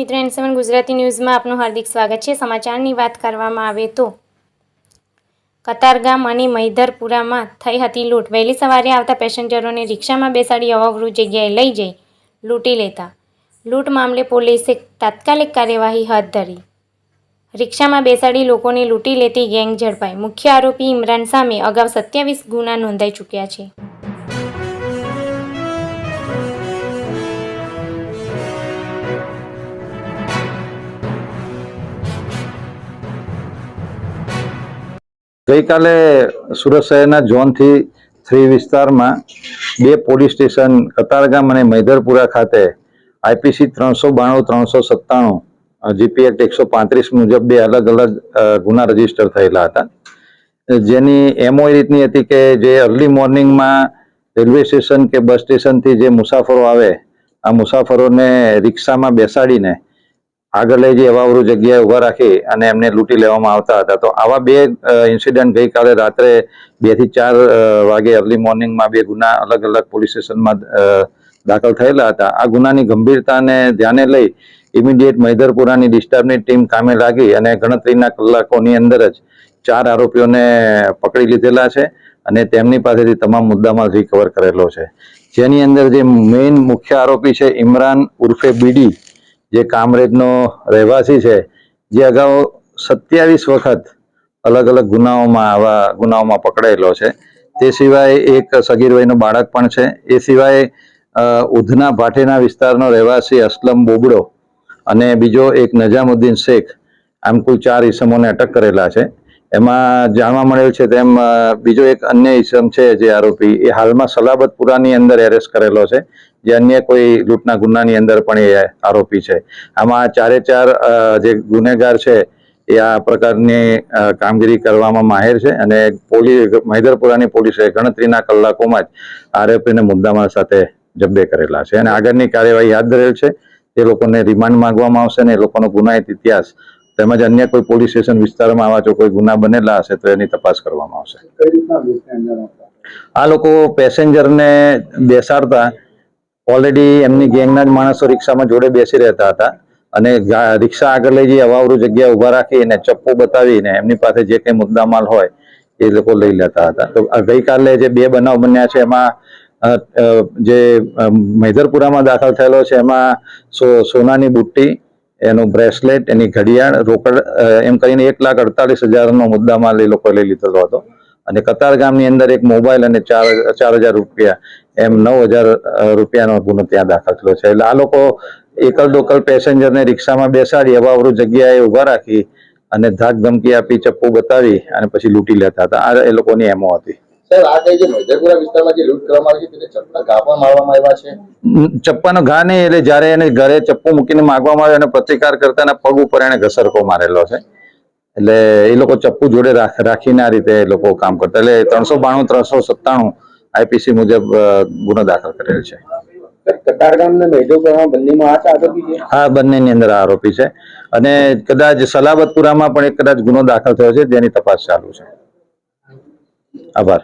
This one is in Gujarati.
મિત્રો N7 ગુજરાતી ન્યૂઝમાં આપનું હાર્દિક સ્વાગત છે। સમાચારની વાત કરવામાં આવે તો કતારગામ અને મૈધરપુરામાં થઈ હતી લૂંટ। વહેલી સવારે આવતા પેસેન્જરોને રિક્ષામાં બેસાડી અવાવરૂ જગ્યાએ લઈ જઈ લૂંટી લેતા લૂંટ મામલે પોલીસે તાત્કાલિક કાર્યવાહી હાથ ધરી રિક્ષામાં બેસાડી લોકોને લૂંટી લેતી ગેંગ ઝડપાઈ। મુખ્ય આરોપી ઇમરાન સામે અગાઉ 27 ગુના નોંધાઈ ચૂક્યા છે। ગઈકાલે સુરત શહેરના ઝોન 3 વિસ્તારમાં બે પોલીસ સ્ટેશન કતારગામ અને મૈધરપુરા ખાતે આઈપીસી 392, 397, જીપી એક્ટ 135 મુજબ બે અલગ અલગ ગુના રજીસ્ટર થયેલા હતા, જેની એમઓ એ રીતની હતી કે જે અર્લી મોર્નિંગમાં રેલવે સ્ટેશન કે બસ સ્ટેશનથી જે મુસાફરો આવે આ મુસાફરોને રિક્ષામાં બેસાડીને આગળ લઈ જઈ અવાવરૂ જગ્યાએ ઊભા રાખી અને એમને લૂંટી લેવામાં આવતા હતા। તો આવા બે ઇન્સિડન્ટ ગઈકાલે રાત્રે 2 થી 4 વાગે અર્લી મોર્નિંગમાં બે ગુના અલગ અલગ પોલીસ સ્ટેશનમાં દાખલ થયેલા હતા। આ ગુનાની ગંભીરતાને ધ્યાને લઈ ઇમિડિયેટ મૈધરપુરાની ડિસ્ટર્બની ટીમ કામે લાગી અને ગણતરીના કલાકોની અંદર જ 4 આરોપીઓને પકડી લીધેલા છે અને તેમની પાસેથી તમામ મુદ્દામાલ રિકવર કરેલો છે, જેની અંદર જે મેઇન મુખ્ય આરોપી છે ઇમરાન ઉર્ફે બીડી, જે કામરેજનો રહેવાસી છે, જે અગાઉ 27 વખત અલગ અલગ ગુનાઓમાં પકડાયેલો છે। તે સિવાય એક સગીર વયનું બાળક પણ છે। એ સિવાય ઉધના ભાટેના વિસ્તારનો રહેવાસી અસલમ બોબડો અને બીજો એક નજામુદ્દીન શેખ, આમ કુલ 4 ઈસમોને અટક કરેલા છે। એમાં જાણવા મળેલ છે તેમ બીજો એક અન્ય ઈસમ છે જે આરોપી એ હાલમાં સલાબતપુરાની અંદર એરેસ્ટ કરેલો છે, જે અન્ય કોઈ લૂંટના ગુનાની અંદર પણ એ આરોપી છે। આમાં 4 જે ગુનેગાર છે એ આ પ્રકારની કામગીરી કરવામાં માહેર છે અને મૈધરપુરાની પોલીસે ગણતરીના કલાકોમાં જ આરોપીને મુદ્દામાલ સાથે જબ્બે કરેલા છે અને આગળની કાર્યવાહી હાથ ધરેલ છે। તે લોકોને રિમાન્ડ માંગવામાં આવશે અને એ લોકોનો ગુનાહિત ઇતિહાસ તેમજ અન્ય કોઈ પોલીસ સ્ટેશન વિસ્તારમાં આવા જો કોઈ ગુના બનેલા હશે તો એની તપાસ કરવામાં આવશે। આ લોકો પેસેન્જરને બેસાડતા ઓલરેડી એમની ગેંગના જ માણસો રિક્ષામાં જોડે બેસી રહેતા હતા અને રિક્ષા આગળ લઈ જઈ અવાવરૂ જગ્યાએ ઊભા રાખીને ચપ્પુ બતાવીને એમની પાસે જે કંઈ મુદ્દામાલ હોય એ લોકો લઈ લેતા હતા। તો ગઈકાલે જે બે બનાવ બન્યા છે એમાં જે મૈધરપુરામાં દાખલ થયેલો છે એમાં સોનાની બુટ્ટી, એનું બ્રેસલેટ, એની ઘડિયાળ, રોકડ એમ કરીને 1,48,000નો મુદ્દામાલ એ લોકો લઈ લીધેલો હતો અને કતારગામની અંદર એક મોબાઈલ અને 4,000 રૂપિયા એમ 9,000 રૂપિયાનો ગુનો ત્યાં દાખલ થયો છે। એટલે આ લોકો એકલ દોકલ પેસેન્જરને રિક્ષામાં બેસાડી અવાવરૂ જગ્યાએ ઊભા રાખી અને ધાક ધમકી આપી, ચપ્પુ બતાવી અને પછી લૂંટી લેતા હતા। આ એ લોકોની એમો હતી। સર, આ જે મૈધરપુરા વિસ્તારમાં જે લૂંટ કરવામાં આવી છે તેને ચપ્પાના ઘા પણ મારવામાં આવ્યા છે? ચપ્પાનો ઘા નહીં, એટલે જયારે એને ઘરે ચપ્પુ મૂકીને માગવામાં આવ્યો અને પ્રતિકાર કરતા એના પગ ઉપર એને ઘસરકો મારેલો છે, એટલે એ લોકો ચપ્પુ જોડે રાખીને આ રીતે એ લોકો કામ કરતા। એટલે 392, 397 આઈપીસી મુજબ ગુનો દાખલ કરેલ છે। કતારગામ અને મૈધરપુરામાં બંનેમાં આ આરોપી છે? હા, બંનેની અંદર આરોપી છે અને કદાચ સલાબતપુરામાં પણ એક કદાચ ગુનો દાખલ થયો છે જેની તપાસ ચાલુ છે। આભાર।